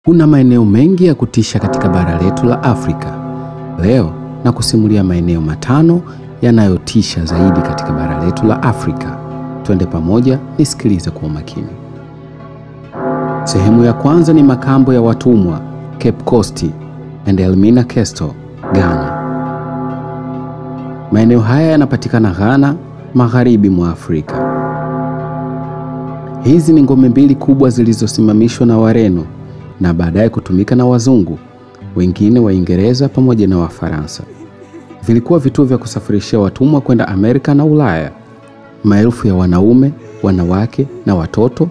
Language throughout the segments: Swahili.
Kuna maeneo mengi ya kutisha katika bara letu la Afrika. Leo na kusimulia maeneo matano yanayotisha zaidi katika bara letu la Afrika. Twende pamoja nisikilize kwa umakini. Sehemu ya kwanza ni makambo ya watumwa, Cape Coast and Elmina Castle, Ghana. Maeneo haya yanapatikana Ghana, magharibi mwa Afrika. Hizi ni ngome mbili kubwa zilizosimamishwa na Wareno na baadaye kutumika na wazungu, wengine Waingereza pamoja na Wafaransa. Vilikuwa vituo vya kusafirishia watumwa kwenda Amerika na Ulaya. Maelfu ya wanaume, wanawake na watoto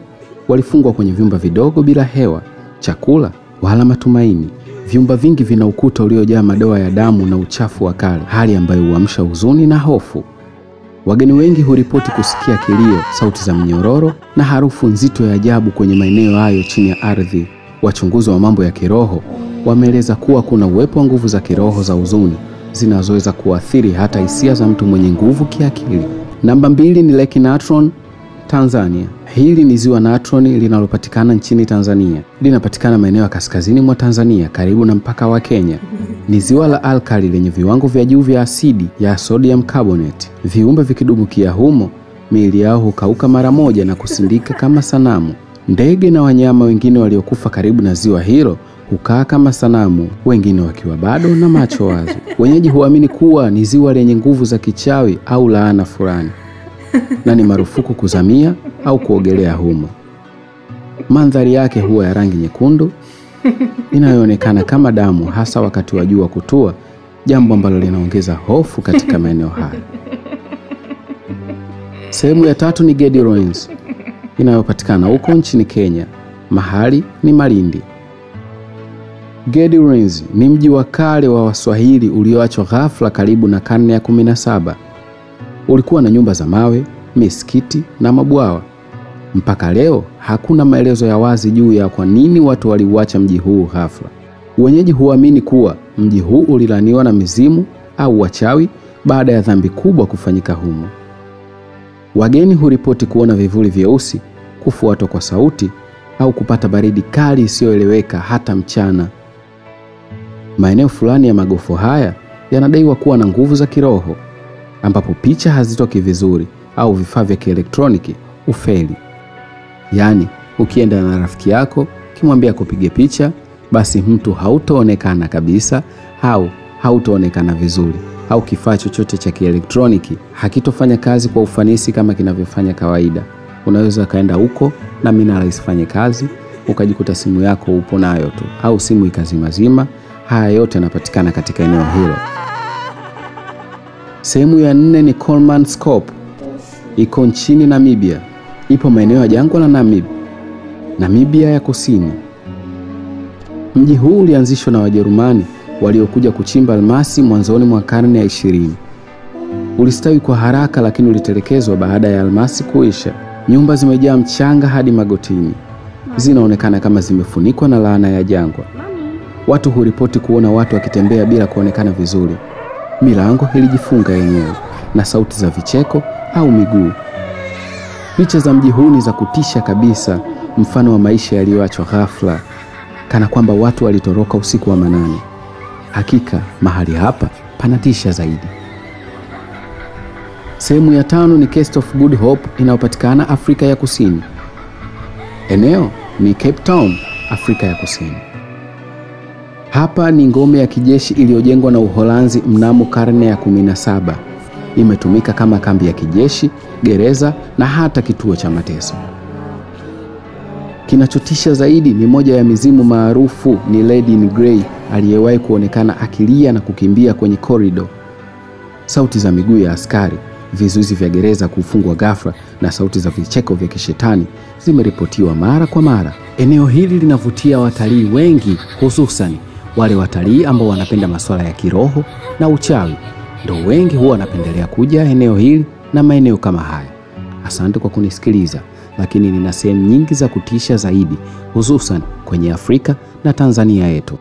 walifungwa kwenye vyumba vidogo bila hewa, chakula wala matumaini. Vyumba vingi vina ukuta uliojaa madoa ya damu na uchafu wa kale, hali ambayo huamsha huzuni na hofu. Wageni wengi huripoti kusikia kilio, sauti za mnyororo na harufu nzito ya ajabu kwenye maeneo hayo chini ya ardhi. Wachunguzi wa mambo ya kiroho wameeleza kuwa kuna uwepo wa nguvu za kiroho za huzuni zinazoweza kuathiri hata hisia za mtu mwenye nguvu kiakili. Namba 2 ni Lake Natron, Tanzania. Hili ni ziwa Natron linalopatikana nchini Tanzania. Linapatikana maeneo ya kaskazini mwa Tanzania karibu na mpaka wa Kenya. Ni ziwa la alkali lenye viwango vya juu vya asidi ya sodium carbonate. Viumbe vikidumukia humo, miili yao hukauka mara moja na kusindika kama sanamu. Ndege na wanyama wengine waliokufa karibu na ziwa hilo hukaa kama sanamu, wengine wakiwa bado na macho wazi. Wenyeji huamini kuwa ni ziwa lenye nguvu za kichawi au laana fulani, na ni marufuku kuzamia au kuogelea humo. Mandhari yake huwa ya rangi nyekundu inayoonekana kama damu, hasa wakati wa jua kutua, jambo ambalo linaongeza hofu katika maeneo haya. Sehemu ya 3 ni Gedi Ruins, inayopatikana huko nchini Kenya. Mahali ni Malindi. Gedi Ruins ni mji wa kale wa Waswahili ulioachwa ghafla karibu na karne ya 17. Ulikuwa na nyumba za mawe, misikiti na mabwawa. Mpaka leo hakuna maelezo ya wazi juu ya kwa nini watu waliuacha mji huu ghafla. Wenyeji huamini kuwa mji huu ulilaniwa na mizimu au wachawi baada ya dhambi kubwa kufanyika humo. Wageni huripoti kuona vivuli vyeusi, kufuatwa kwa sauti au kupata baridi kali isiyoeleweka hata mchana. Maeneo fulani ya magofu haya yanadaiwa kuwa na nguvu za kiroho, ambapo picha hazitoki vizuri au vifaa vya kielektroniki ufeli. Yaani, ukienda na rafiki yako kimwambia kupige picha, basi mtu hautaonekana kabisa au hautaonekana vizuri, au kifaa chochote cha kielektroniki hakitofanya kazi kwa ufanisi kama kinavyofanya kawaida. Unaweza kaenda huko na minara isifanye kazi, ukajikuta simu yako upo nayo tu, au simu ikazimazima. Haya yote yanapatikana katika eneo hilo. Sehemu ya 4 ni Kolmanskop. Iko nchini Namibia. Ipo maeneo ya jangwa la Namibia ya kusini. Mji huu ulianzishwa na Wajerumani waliokuja kuchimba almasi mwanzoni mwa karne ya 20. Ulistawi kwa haraka, lakini ulitelekezwa baada ya almasi kuisha. Nyumba zimejaa mchanga hadi magotini. Zinaonekana kama zimefunikwa na laana ya jangwa. Watu huripoti kuona watu wakitembea bila kuonekana vizuri. Milango ilijifunga yenyewe na sauti za vicheko au miguu. Picha za mji huu ni za kutisha kabisa, mfano wa maisha yaliyoachwa ghafla, kana kwamba watu walitoroka usiku wa manane. Hakika mahali hapa panatisha zaidi. Sehemu ya 5 ni Cape of Good Hope, inayopatikana Afrika ya Kusini. Eneo ni Cape Town, Afrika ya Kusini. Hapa ni ngome ya kijeshi iliyojengwa na Uholanzi mnamo karne ya 17. Imetumika kama kambi ya kijeshi, gereza na hata kituo cha mateso. Kinachotisha zaidi ni moja ya mizimu maarufu ni Lady in Grey, aliyewahi kuonekana akilia na kukimbia kwenye korido. Sauti za miguu ya askari, vizuizi vya gereza kufungwa ghafla na sauti za vicheko vya kishetani zimeripotiwa mara kwa mara. Eneo hili linavutia watalii wengi, hususan wale watalii ambao wanapenda masuala ya kiroho na uchawi. Ndio wengi huwa wanapendelea kuja eneo hili na maeneo kama haya. Asante kwa kunisikiliza, lakini nina sehemu nyingi za kutisha zaidi, hususan kwenye Afrika na Tanzania yetu.